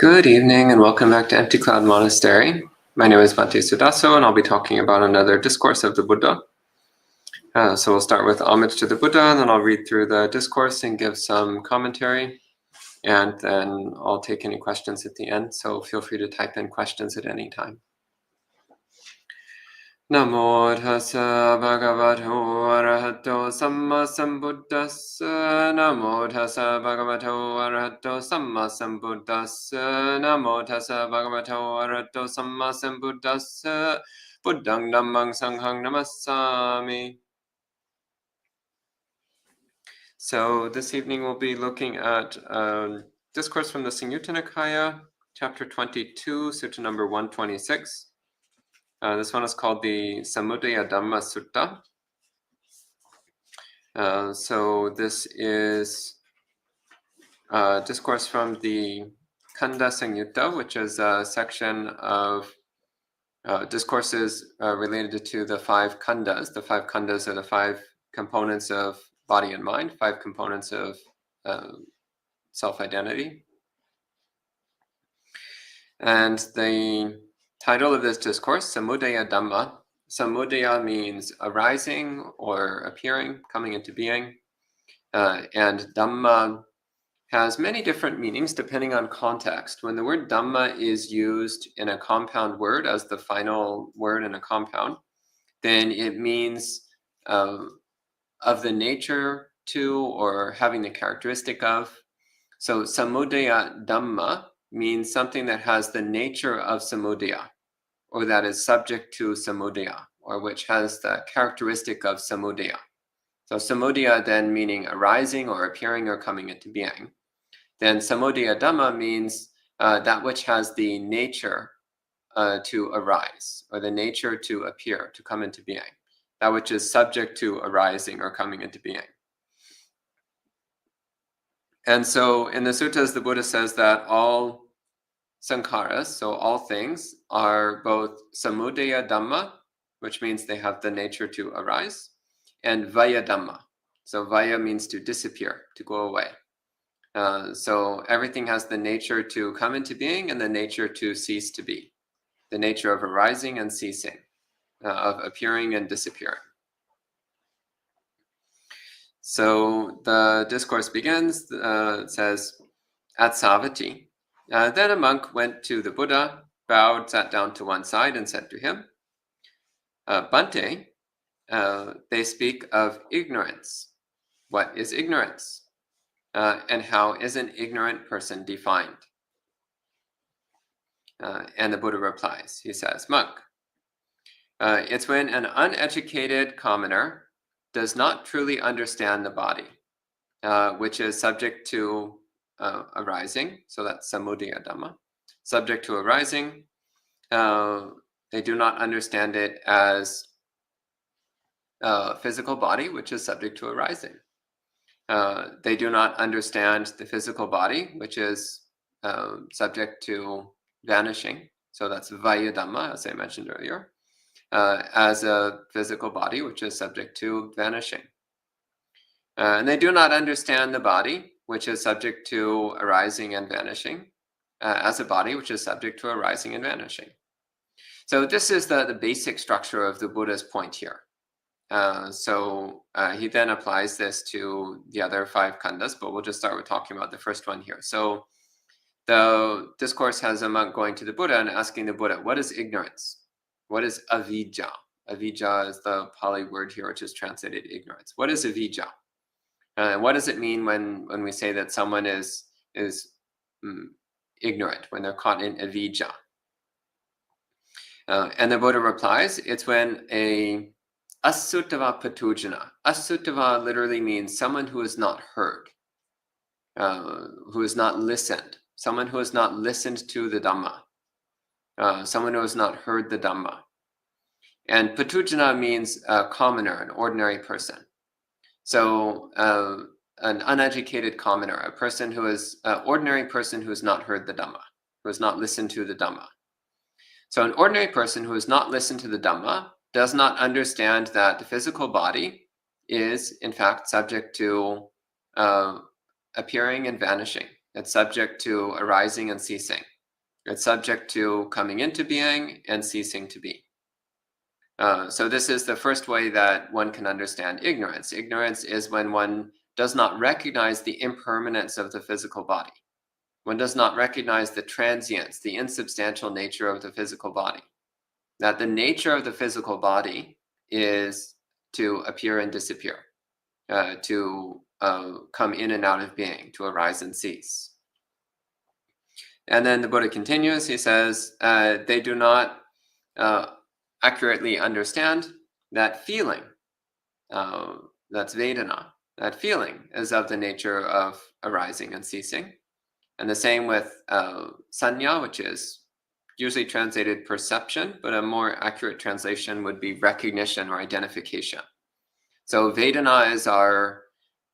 Good evening and welcome back to Empty Cloud Monastery. My name is Bhante Suddhāso and I'll be talking about another discourse of the Buddha. So we'll start with homage to the Buddha, and then I'll read through the discourse and give some commentary, and then I'll take any questions at the end, so feel free to type in questions at any time. Namo tassa bhagavato arahato samma sambuddhassa. Namo tassa bhagavato arahato samma sambuddhassa. Namo tassa bhagavato arahato samma sambuddhassa. Buddhang dhammang sanghang namassami. So this evening we'll be looking at discourse from the Samyutta Nikaya, chapter 22, sutta number 126. This one is called the Samudayadhammasutta. So this is discourse from the Khanda Samyutta, which is a section of discourses related to the five khandas. The five khandas are the five components of body and mind, five components of self-identity. And the title of this discourse, Samudayadhamma. Samudaya means arising or appearing, coming into being. And Dhamma has many different meanings depending on context. When the word Dhamma is used in a compound word as the final word in a compound, then it means of the nature to or having the characteristic of. So Samudaya Dhamma means something that has the nature of Samudaya, or that is subject to Samudaya, or which has the characteristic of Samudaya. So Samudaya then meaning arising or appearing or coming into being. Then Samudaya Dhamma means that which has the nature to arise, or the nature to appear, to come into being. That which is subject to arising or coming into being. And so in the suttas, the Buddha says that all sankharas, so all things, are both samudaya dhamma, which means they have the nature to arise, and vaya dhamma. So vaya means to disappear, to go away. So everything has the nature to come into being and the nature to cease to be, the nature of arising and ceasing, of appearing and disappearing. So the discourse begins, it says, at Savatthi. Then a monk went to the Buddha, bowed, sat down to one side, and said to him, Bhante, they speak of ignorance. What is ignorance? And how is an ignorant person defined? And the Buddha replies, he says, monk, it's when an uneducated commoner does not truly understand the body, which is subject to arising, so that's samudaya dhamma, subject to arising. They do not understand it as a physical body, which is subject to arising. They do not understand the physical body, which is subject to vanishing, so that's vaya dhamma, as I mentioned earlier, as a physical body, which is subject to vanishing. And they do not understand the body, which is subject to arising and vanishing, as a body which is subject to arising and vanishing. So this is the basic structure of the Buddha's point here. So he then applies this to the other five khandas, but we'll just start with talking about the first one here. So the discourse has a monk going to the Buddha and asking the Buddha, what is ignorance? What is avidya? Avidya is the Pali word here, which is translated ignorance. What is avidya? And what does it mean when we say that someone is ignorant, when they're caught in avidya? And the Buddha replies, it's when a asuttava patujana. Asuttava literally means someone who is not heard, who is not listened, someone who has not listened to the Dhamma, someone who has not heard the Dhamma. And patujana means a commoner, an ordinary person. So an uneducated commoner, a person who is an ordinary person who has not heard the Dhamma, who has not listened to the Dhamma. So an ordinary person who has not listened to the Dhamma does not understand that the physical body is, in fact, subject to appearing and vanishing. It's subject to arising and ceasing. It's subject to coming into being and ceasing to be. So this is the first way that one can understand ignorance. Ignorance is when one does not recognize the impermanence of the physical body. One does not recognize the transience, the insubstantial nature of the physical body. That the nature of the physical body is to appear and disappear, to come in and out of being, to arise and cease. And then the Buddha continues, he says, they do not accurately understand that feeling, that's Vedana, that feeling is of the nature of arising and ceasing. And the same with Sanya, which is usually translated perception, but a more accurate translation would be recognition or identification. So Vedana is our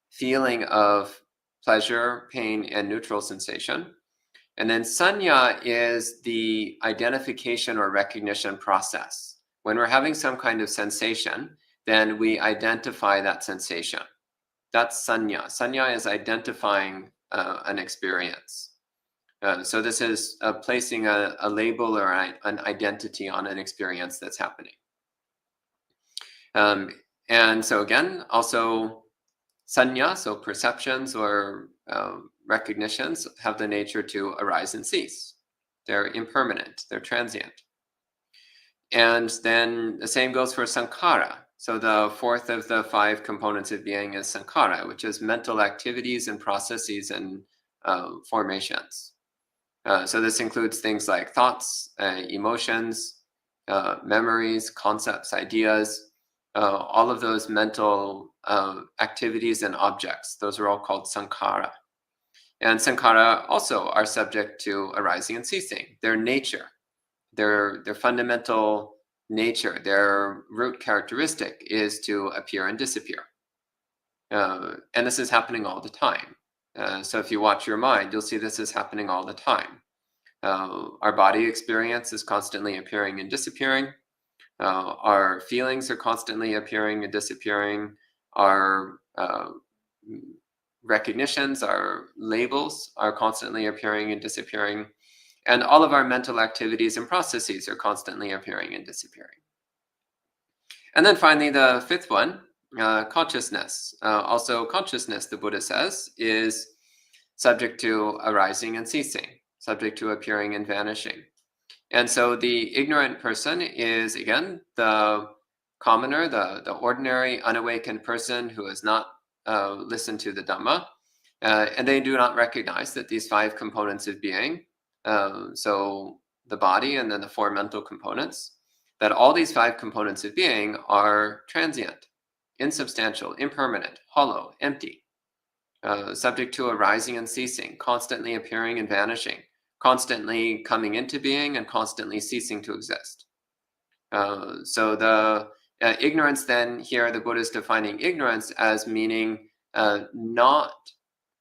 feeling of pleasure, pain, and neutral sensation. And then Sanya is the identification or recognition process. When we're having some kind of sensation, then we identify that sensation. That's Sanya. Sanya is identifying an experience. So this is placing a label or an identity on an experience that's happening. And so again, also Sanya, so perceptions or recognitions have the nature to arise and cease. They're impermanent, they're transient. And then the same goes for Sankhara. So the fourth of the 5 components of being is Sankhara, which is mental activities and processes and formations. So this includes things like thoughts, emotions, memories, concepts, ideas, all of those mental activities and objects. Those are all called Sankhara. And Sankhara also are subject to arising and ceasing. Their nature, their fundamental nature, their root characteristic is to appear and disappear. And this is happening all the time. So if you watch your mind, you'll see this is happening all the time. Our body experience is constantly appearing and disappearing. Our feelings are constantly appearing and disappearing. Our recognitions, our labels are constantly appearing and disappearing. And all of our mental activities and processes are constantly appearing and disappearing. And then finally, the 5th one, consciousness. Also, consciousness, the Buddha says, is subject to arising and ceasing, subject to appearing and vanishing. And so the ignorant person is, again, the commoner, the ordinary, unawakened person who has not listened to the Dhamma, and they do not recognize that these 5 components of being, so the body and then the 4 mental components, that all these 5 components of being are transient, insubstantial, impermanent, hollow, empty, subject to arising and ceasing, constantly appearing and vanishing, constantly coming into being and constantly ceasing to exist. So the ignorance then here, the Buddha is defining ignorance as meaning not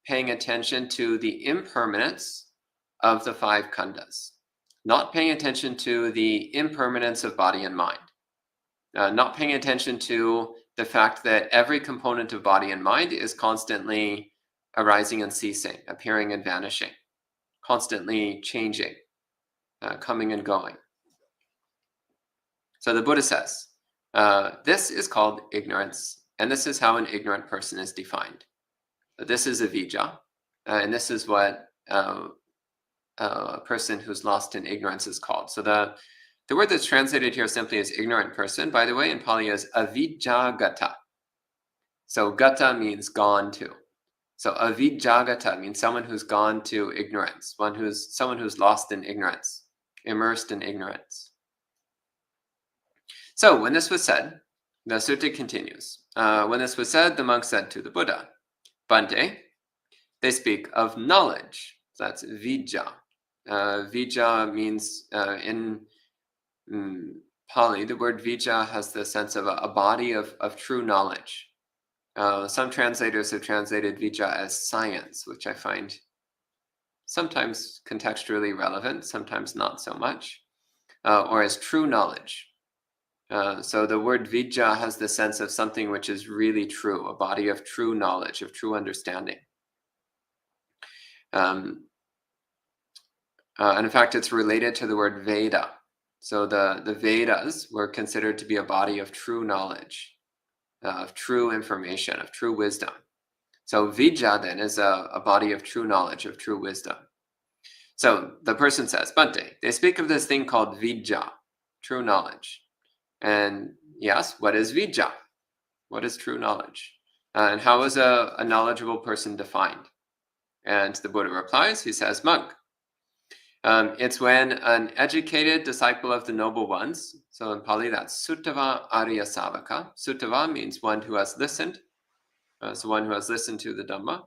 paying attention to the impermanence of the 5 khandhas, not paying attention to the impermanence of body and mind, not paying attention to the fact that every component of body and mind is constantly arising and ceasing, appearing and vanishing, constantly changing, coming and going. So the Buddha says, this is called ignorance, and this is how an ignorant person is defined. This is avijja, and this is what a person who's lost in ignorance is called. So the word that's translated here simply as ignorant person, by the way, in Pali is avijjagata. So gata means gone to. So avijjagata means someone who's gone to ignorance, someone who's lost in ignorance, immersed in ignorance. So when this was said, the sutta continues. When this was said, the monk said to the Buddha, Bhante, they speak of knowledge. So that's vijja. Vijja means in Pali, the word vijja has the sense of a body of true knowledge. Some translators have translated vijja as science, which I find sometimes contextually relevant, sometimes not so much, or as true knowledge. So the word vijja has the sense of something which is really true, a body of true knowledge, of true understanding. And in fact, it's related to the word Veda. So the Vedas were considered to be a body of true knowledge, of true information, of true wisdom. So Vidya then is a body of true knowledge, of true wisdom. So the person says, Bhante, they speak of this thing called Vidya, true knowledge. And yes, what is Vidya? What is true knowledge? And how is a knowledgeable person defined? And the Buddha replies, he says, monk, it's when an educated disciple of the noble ones, so in Pali that's Suttava Arya Savaka. Suttava means one who has listened, so one who has listened to the Dhamma.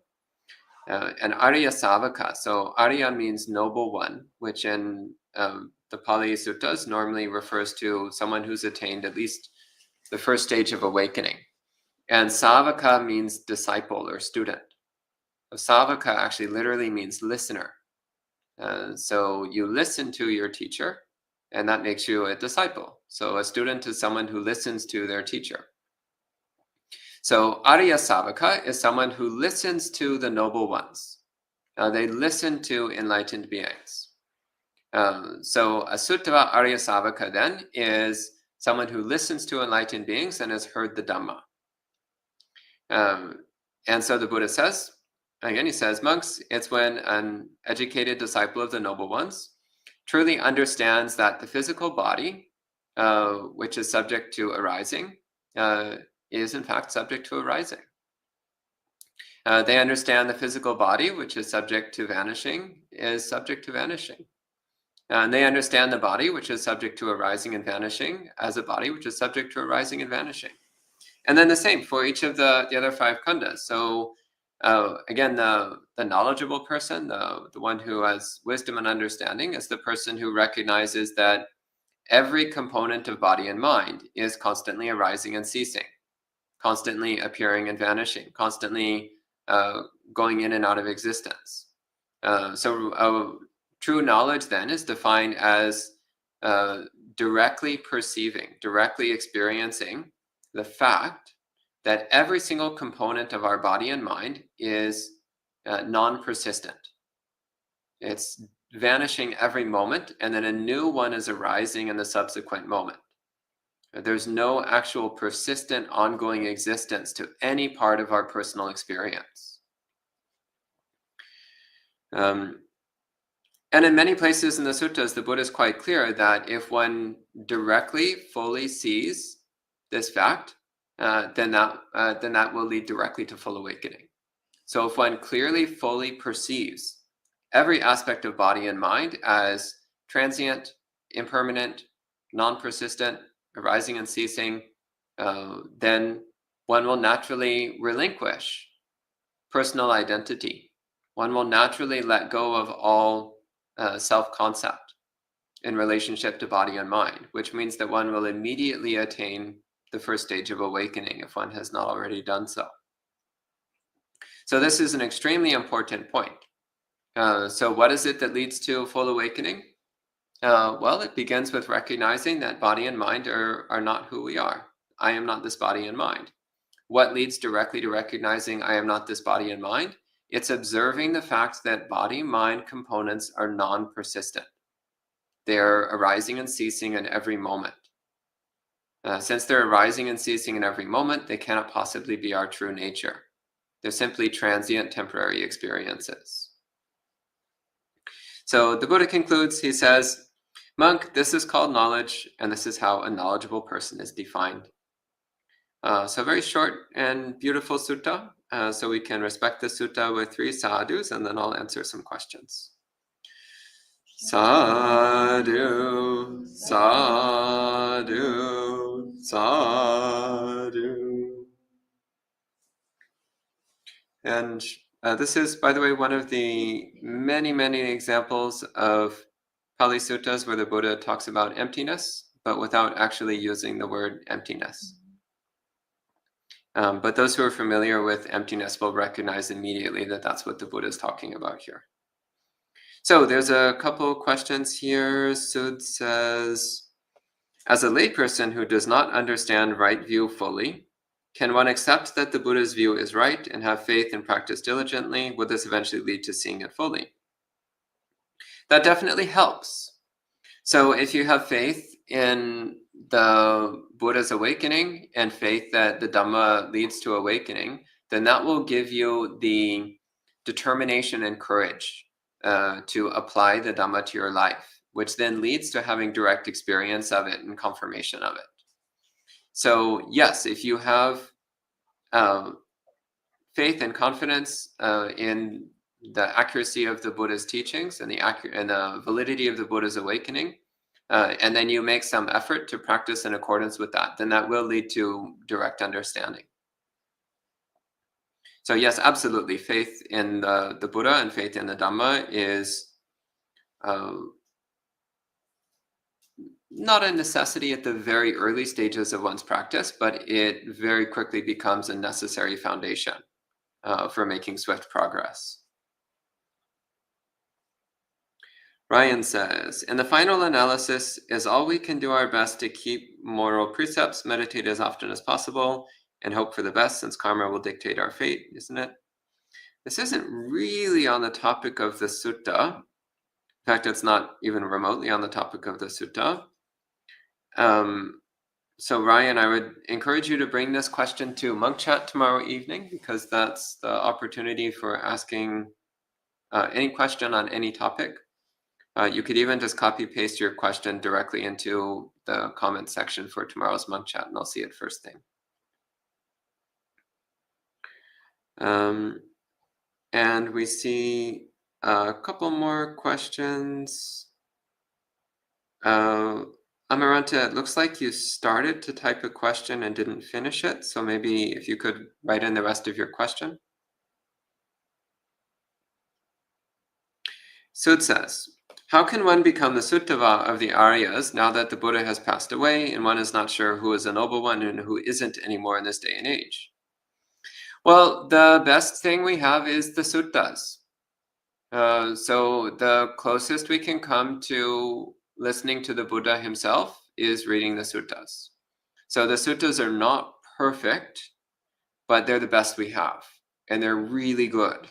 And Arya Savaka, so Arya means noble one, which in the Pali Suttas normally refers to someone who's attained at least the first stage of awakening. And Savaka means disciple or student. So Savaka actually literally means listener. So you listen to your teacher, and that makes you a disciple. So a student is someone who listens to their teacher. So Arya Savaka is someone who listens to the noble ones. They listen to enlightened beings. So a Suttava Arya Savaka then is someone who listens to enlightened beings and has heard the Dhamma. And so the Buddha says, again, he says, monks, it's when an educated disciple of the noble ones truly understands that the physical body, which is subject to arising, is in fact subject to arising. They understand the physical body, which is subject to vanishing, is subject to vanishing. And they understand the body, which is subject to arising and vanishing, as a body which is subject to arising and vanishing. And then the same for each of the other five khandas. So again, the knowledgeable person, the one who has wisdom and understanding, is the person who recognizes that every component of body and mind is constantly arising and ceasing, constantly appearing and vanishing, constantly going in and out of existence. So true knowledge then is defined as directly perceiving, directly experiencing the fact that every single component of our body and mind is non-persistent. It's vanishing every moment, and then a new one is arising in the subsequent moment. There's no actual persistent ongoing existence to any part of our personal experience. And in many places in the suttas, the Buddha is quite clear that if one directly, fully sees this fact, then that will lead directly to full awakening. So if one clearly, fully perceives every aspect of body and mind as transient, impermanent, non-persistent, arising and ceasing, then one will naturally relinquish personal identity. One will naturally let go of all self-concept in relationship to body and mind, which means that one will immediately attain the first stage of awakening if one has not already done so. So this is an extremely important point. So what is it that leads to full awakening? Well, it begins with recognizing that body and mind are not who we are. I am not this body and mind. What leads directly to recognizing I am not this body and mind? It's observing the fact that body-mind components are non-persistent. They are arising and ceasing in every moment. Since they're arising and ceasing in every moment, they cannot possibly be our true nature. They're simply transient, temporary experiences. So the Buddha concludes, he says, monk, this is called knowledge, and this is how a knowledgeable person is defined. So very short and beautiful sutta. So we can respect the sutta with 3 sadhus, and then I'll answer some questions. Sadhu, sadhu, sadhu. And this is, by the way, one of the many, many examples of Pali Suttas where the Buddha talks about emptiness, but without actually using the word emptiness. But those who are familiar with emptiness will recognize immediately that that's what the Buddha is talking about here. So there's a couple questions here. Sud says, as a layperson who does not understand right view fully, can one accept that the Buddha's view is right and have faith and practice diligently? Would this eventually lead to seeing it fully? that definitely helps. So if you have faith in the Buddha's awakening and faith that the Dhamma leads to awakening, then that will give you the determination and courage to apply the Dhamma to your life, which then leads to having direct experience of it and confirmation of it. So yes, if you have faith and confidence in the accuracy of the Buddha's teachings and the validity of the Buddha's awakening, and then you make some effort to practice in accordance with that, then that will lead to direct understanding. So yes, absolutely, faith in the Buddha and faith in the Dhamma is not a necessity at the very early stages of one's practice, but it very quickly becomes a necessary foundation for making swift progress. Ryan says, in the final analysis, is all we can do our best to keep moral precepts, meditate as often as possible, and hope for the best, since karma will dictate our fate, isn't it? This isn't really on the topic of the sutta. In fact, it's not even remotely on the topic of the sutta. So Ryan, I would encourage you to bring this question to Monk Chat tomorrow evening, because that's the opportunity for asking any question on any topic. You could even just copy paste your question directly into the comment section for tomorrow's Monk Chat, and I'll see it first thing. And we see a couple more questions. Amaranta, it looks like you started to type a question and didn't finish it, so maybe if you could write in the rest of your question. Sud says, how can one become the Suttava of the Aryas now that the Buddha has passed away and one is not sure who is a noble one and who isn't anymore in this day and age? Well, the best thing we have is the suttas. So the closest we can come to listening to the Buddha himself is reading the suttas. So the suttas are not perfect, but they're the best we have, and they're really good.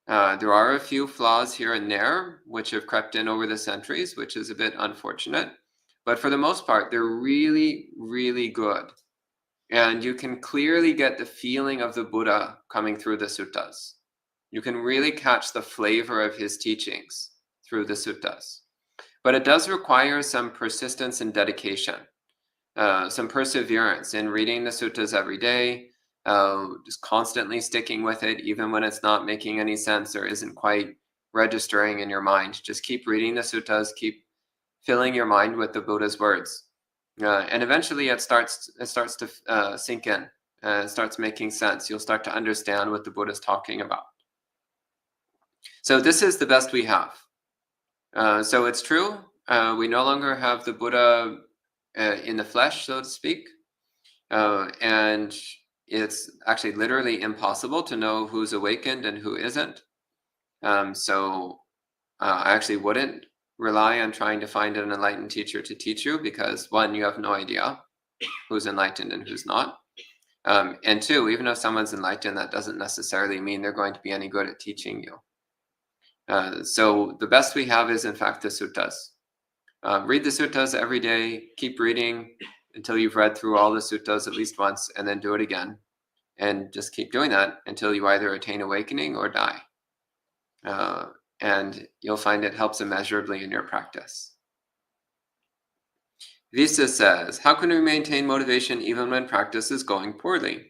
There are a few flaws here and there, which have crept in over the centuries, which is a bit unfortunate. But for the most part, they're really, really good. And you can clearly get the feeling of the Buddha coming through the suttas. You can really catch the flavor of his teachings through the suttas. But it does require some persistence and dedication, some perseverance in reading the suttas every day, just constantly sticking with it, even when it's not making any sense or isn't quite registering in your mind. Just keep reading the suttas, keep filling your mind with the Buddha's words. And eventually it starts to sink in, it starts making sense. You'll start to understand what the Buddha's talking about. So this is the best we have. So it's true, we no longer have the Buddha in the flesh, so to speak. And it's actually literally impossible to know who's awakened and who isn't. So I actually wouldn't rely on trying to find an enlightened teacher to teach you, because one, you have no idea who's enlightened and who's not. And two, even if someone's enlightened, that doesn't necessarily mean they're going to be any good at teaching you. So the best we have is, in fact, the suttas. Read the suttas every day, keep reading until you've read through all the suttas at least once, and then do it again. And just keep doing that until you either attain awakening or die. And you'll find it helps immeasurably in your practice. Visa says, how can we maintain motivation even when practice is going poorly?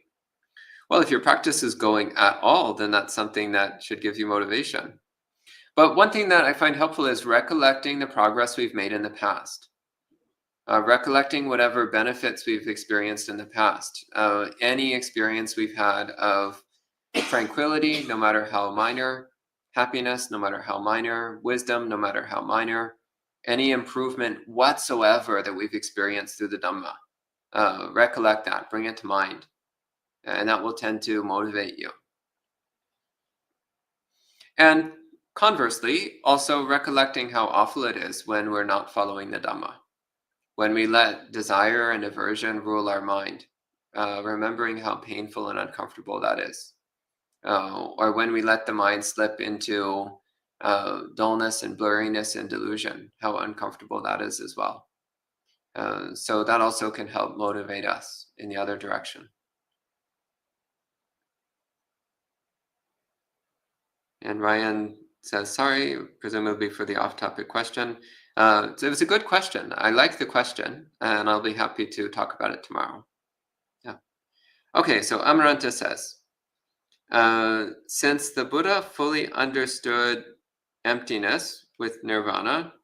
Well, if your practice is going at all, then that's something that should give you motivation. But one thing that I find helpful is recollecting the progress we've made in the past. Recollecting whatever benefits we've experienced in the past. Any experience we've had of tranquility, no matter how minor, happiness, no matter how minor, wisdom, no matter how minor, any improvement whatsoever that we've experienced through the Dhamma. Recollect that, bring it to mind, and that will tend to motivate you. And conversely, also recollecting how awful it is when we're not following the Dhamma, when we let desire and aversion rule our mind, remembering how painful and uncomfortable that is. Or when we let the mind slip into dullness and blurriness and delusion, how uncomfortable that is as well. So that also can help motivate us in the other direction. And Ryan says, sorry, presumably for the off-topic question. So it was a good question. I like the question, and I'll be happy to talk about it tomorrow. Yeah. Okay, so Amaranta says, since the Buddha fully understood emptiness with nirvana,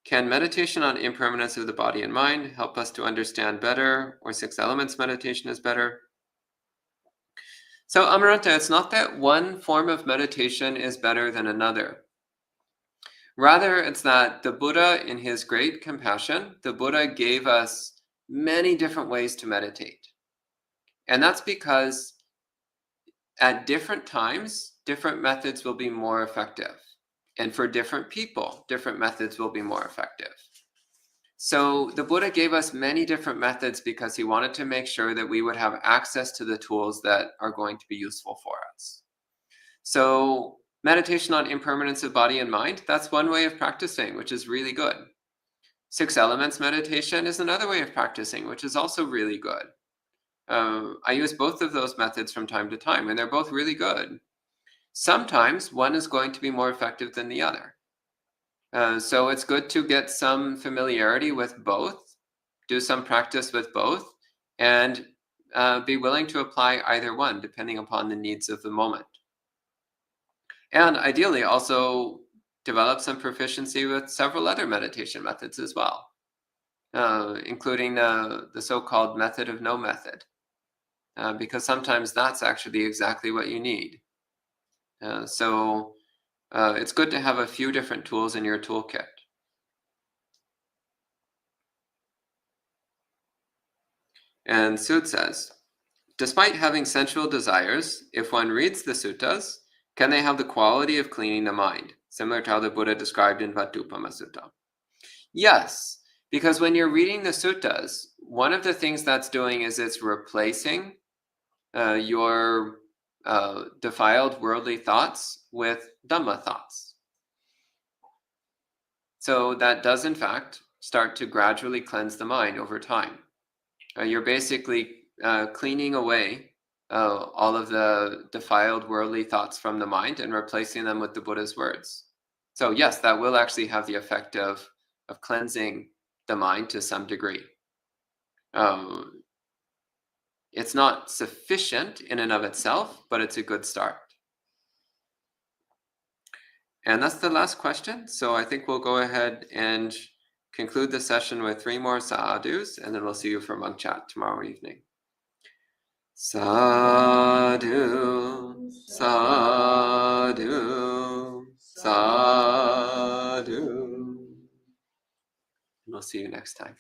can meditation on impermanence of the body and mind help us to understand better, or six elements meditation is better? So Amaranta, it's not that one form of meditation is better than another. Rather, it's that the Buddha, in his great compassion, the Buddha gave us many different ways to meditate. And that's because at different times, different methods will be more effective. And for different people, different methods will be more effective. So the Buddha gave us many different methods because he wanted to make sure that we would have access to the tools that are going to be useful for us. So meditation on impermanence of body and mind, that's one way of practicing, which is really good. Six elements meditation is another way of practicing, which is also really good. I use both of those methods from time to time, and they're both really good. Sometimes one is going to be more effective than the other. So it's good to get some familiarity with both, do some practice with both, and be willing to apply either one depending upon the needs of the moment. And ideally also develop some proficiency with several other meditation methods as well, including the so-called method of no method, because sometimes that's actually exactly what you need. So it's good to have a few different tools in your toolkit. And Sud says, despite having sensual desires, if one reads the suttas, can they have the quality of cleaning the mind, similar to how the Buddha described in Bhante. Yes, because when you're reading the suttas, one of the things that's doing is it's replacing your defiled worldly thoughts with Dhamma thoughts. So that does, in fact, start to gradually cleanse the mind over time. You're basically cleaning away all of the defiled worldly thoughts from the mind and replacing them with the Buddha's words. So yes, that will actually have the effect of cleansing the mind to some degree. It's not sufficient in and of itself, but it's a good start. And that's the last question. So I think we'll go ahead and conclude the session with 3 more sadhus, and then we'll see you for monk chat tomorrow evening. Sadhu, sadhu, sadhu. We'll see you next time.